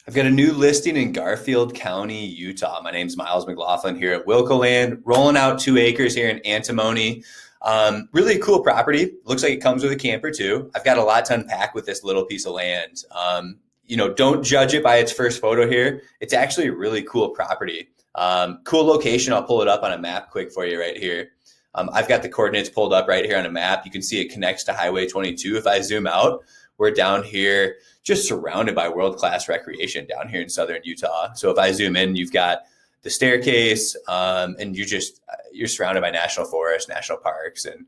I've got a new listing in Garfield County, Utah. My name's Miles McLaughlin here at Wilco Land, rolling out 2 acres here in Antimony. Really cool property. Looks like it comes with a camper too. I've got a lot to unpack with this little piece of land. Don't judge it by its first photo here. It's actually a really cool property. Cool location. I'll pull it up on a map quick for you right here. I've got the coordinates pulled up right here on a map. You can see it connects to Highway 22. If I zoom out, we're down here just surrounded by world-class recreation down here in southern Utah. So if I zoom in, you've got the staircase, and you're surrounded by national forests, national parks, and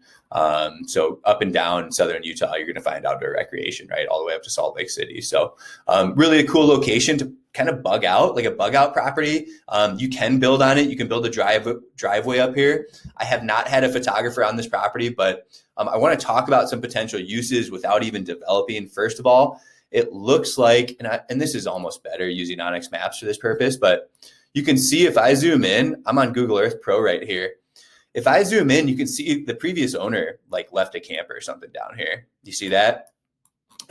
so up and down southern Utah, you're going to find outdoor recreation, right, all the way up to Salt Lake City. So really a cool location to kind of bug out, like a bug out property. You can build on it. You can build a driveway up here. I have not had a photographer on this property, but I want to talk about some potential uses without even developing. First of all, it looks like, and this is almost better using Onyx Maps for this purpose, but you can see if I zoom in, I'm on Google Earth Pro right here. If I zoom in, you can see the previous owner like left a camper or something down here. You see that?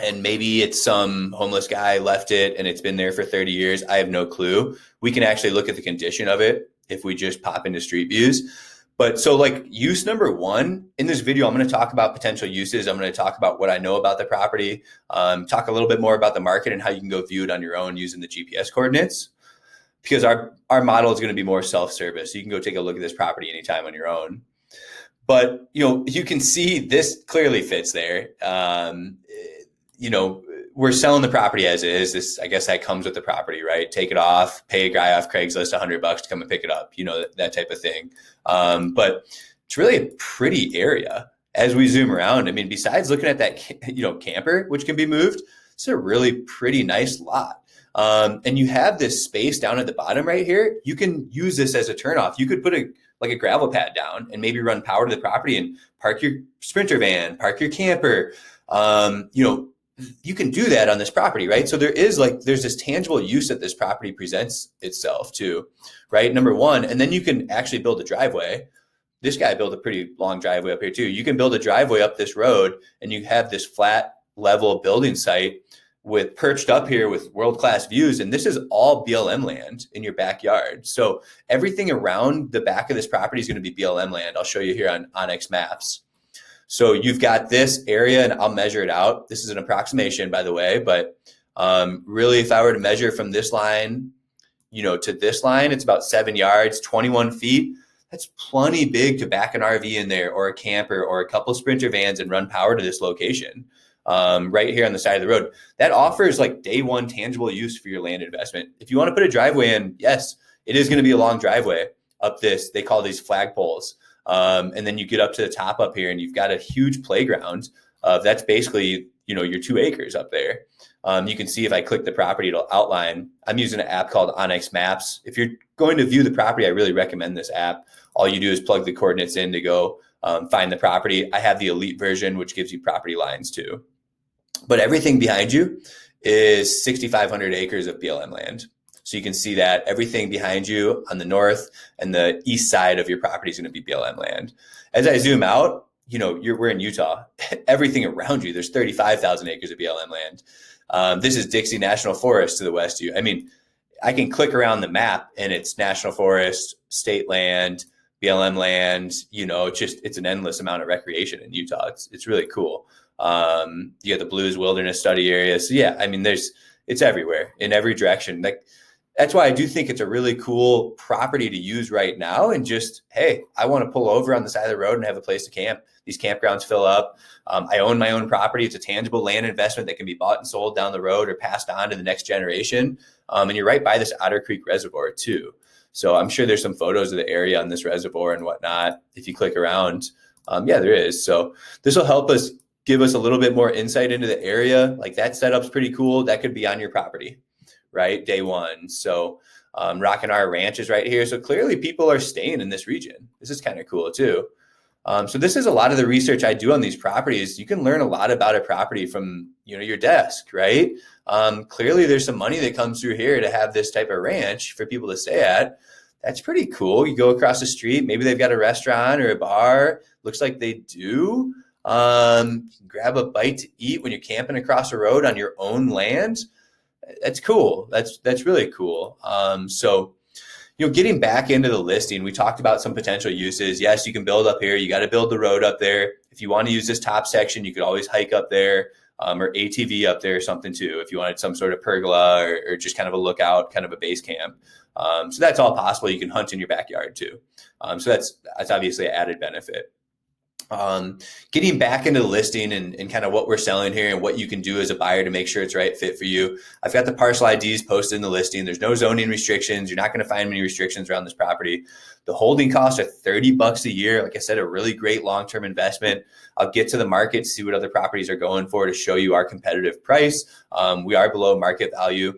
And maybe it's some homeless guy left it and it's been there for 30 years. I have no clue. We can actually look at the condition of it if we just pop into Street Views. But so like use number one in this video, I'm going to talk about potential uses. I'm going to talk about what I know about the property, talk a little bit more about the market and how you can go view it on your own using the GPS coordinates, because our model is going to be more self-service. So you can go take a look at this property anytime on your own. But, you can see this clearly fits there. We're selling the property as is. This, I guess that comes with the property, right? Take it off, pay a guy off Craigslist $100 to come and pick it up, that type of thing. But it's really a pretty area as we zoom around. I mean, besides looking at that, camper, which can be moved, it's a really pretty nice lot. And you have this space down at the bottom right here. You can use this as a turnoff. You could put a gravel pad down and maybe run power to the property and park your Sprinter van, park your camper. You can do that on this property, right? So there's this tangible use that this property presents itself to, right? Number one, and then you can actually build a driveway. This guy built a pretty long driveway up here too. You can build a driveway up this road and you have this flat level building site with perched up here with world-class views. And this is all BLM land in your backyard. So everything around the back of this property is going to be BLM land. I'll show you here on Onyx Maps. So you've got this area, and I'll measure it out. This is an approximation, by the way, but really, if I were to measure from this line, to this line, it's about 7 yards, 21 feet. That's plenty big to back an RV in there or a camper or a couple Sprinter vans and run power to this location right here on the side of the road. That offers like day one tangible use for your land investment. If you want to put a driveway in, yes, it is going to be a long driveway up this. They call these flagpoles. And then you get up to the top up here and you've got a huge playground. That's basically, your 2 acres up there. You can see if I click the property, it'll outline. I'm using an app called Onyx Maps. If you're going to view the property, I really recommend this app. All you do is plug the coordinates in to go find the property. I have the elite version, which gives you property lines too. But everything behind you is 6,500 acres of BLM land. So you can see that everything behind you on the north and the east side of your property is going to be BLM land. As I zoom out, we're in Utah. Everything around you, there's 35,000 acres of BLM land. This is Dixie National Forest to the west of you. I mean, I can click around the map and it's national forest, state land, BLM land. It's an endless amount of recreation in Utah. It's really cool. You got the Blues Wilderness Study area. So yeah, I mean, it's everywhere in every direction. That's why I do think it's a really cool property to use right now. And just, hey, I want to pull over on the side of the road and have a place to camp. These campgrounds fill up. I own my own property. It's a tangible land investment that can be bought and sold down the road or passed on to the next generation. And you're right by this Otter Creek Reservoir too. So I'm sure there's some photos of the area on this reservoir and whatnot. If you click around, yeah, there is. So this will help us give us a little bit more insight into the area. Like that setup's pretty cool. That could be on your property, right? Day one. So Rockin' R Ranch is right here. So clearly people are staying in this region. This is kind of cool too. So this is a lot of the research I do on these properties. You can learn a lot about a property from, your desk, right? Clearly there's some money that comes through here to have this type of ranch for people to stay at. That's pretty cool. You go across the street, maybe they've got a restaurant or a bar. Looks like they do. Grab a bite to eat when you're camping across the road on your own land. That's cool. That's really cool. So, getting back into the listing, we talked about some potential uses. Yes, you can build up here. You got to build the road up there. If you want to use this top section, you could always hike up there, or ATV up there or something too, if you wanted some sort of pergola or just kind of a lookout, kind of a base camp. So that's all possible. You can hunt in your backyard too. So that's obviously an added benefit. Getting back into the listing and kind of what we're selling here and what you can do as a buyer to make sure it's the right fit for you. I've got the parcel IDs posted in the listing. There's no zoning restrictions. You're not going to find many restrictions around this property. The holding costs are $30 a year. Like I said, a really great long-term investment. I'll get to the market, see what other properties are going for to show you our competitive price. We are below market value.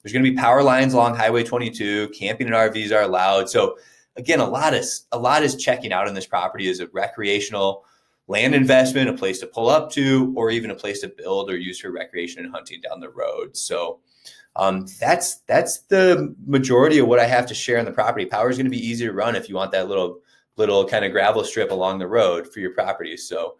There's going to be power lines along Highway 22. Camping and RVs are allowed. So again, a lot is checking out on this property as a recreational land investment, a place to pull up to, or even a place to build or use for recreation and hunting down the road. So that's the majority of what I have to share on the property. Power is going to be easy to run if you want that little kind of gravel strip along the road for your property. So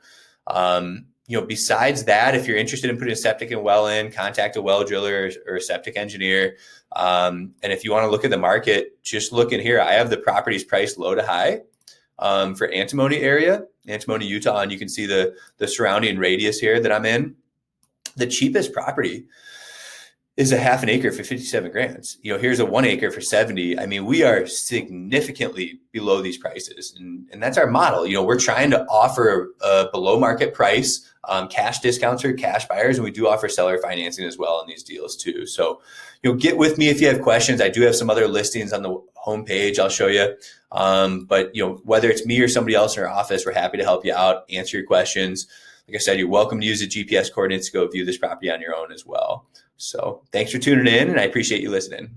besides that, if you're interested in putting a septic and well in, contact a well driller or a septic engineer. And if you want to look at the market, just look in here. I have the properties priced low to high for Antimony area, Antimony, Utah. And you can see the surrounding radius here that I'm in. The cheapest property is a half an acre for 57 grand. Here's a 1 acre for 70. I mean, we are significantly below these prices. And that's our model. We're trying to offer a below market price, cash discounts for cash buyers. And we do offer seller financing as well in these deals too. So, get with me if you have questions. I do have some other listings on the homepage. I'll show you. But whether it's me or somebody else in our office, we're happy to help you out, answer your questions. Like I said, you're welcome to use the GPS coordinates to go view this property on your own as well. So thanks for tuning in, and I appreciate you listening.